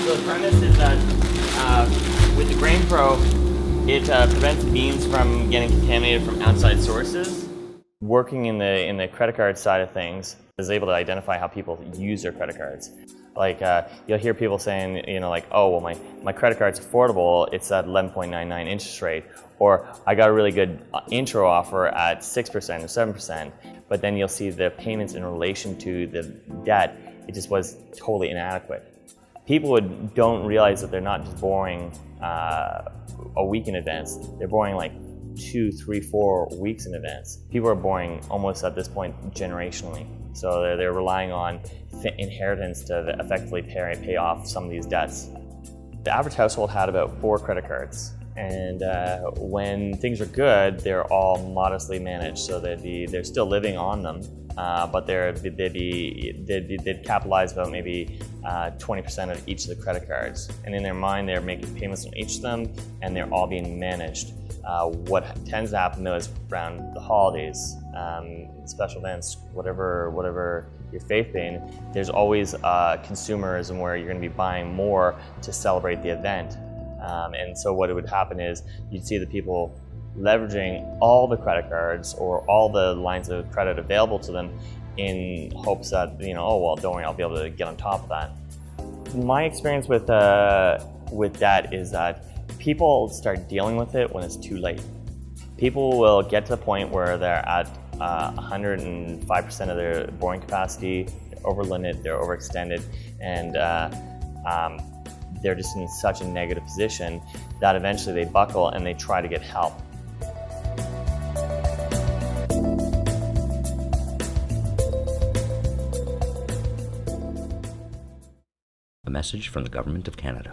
So the premise is that with the Grain Pro, it prevents beans from getting contaminated from outside sources. Working in the credit card side of things is able to identify how people use their credit cards. Like you'll hear people saying, like, oh, well, my credit card's affordable, it's at 11.99 interest rate, or I got a really good intro offer at 6% or 7%, but then you'll see the payments in relation to the debt, it just was totally inadequate. People don't realize that they're not just borrowing a week in advance, they're borrowing like 2, 3, 4 weeks in advance. People are borrowing almost at this point generationally. So they're relying on inheritance to effectively pay off some of these debts. The average household had about 4 credit cards. And when things are good, they're all modestly managed. So they're still living on them, but they'd capitalize about maybe 20% of each of the credit cards. And in their mind, they're making payments on each of them, and they're all being managed. What tends to happen though is around the holidays, special events, whatever your faith being, there's always consumerism where you're going to be buying more to celebrate the event. And so what would happen is you'd see the people leveraging all the credit cards or all the lines of credit available to them in hopes that, oh, well, don't worry, I'll be able to get on top of that. My experience with that is that people start dealing with it when it's too late. People will get to the point where they're at 105% of their borrowing capacity, they're over limit, they're overextended, and they're just in such a negative position that eventually they buckle and they try to get help. A message from the Government of Canada.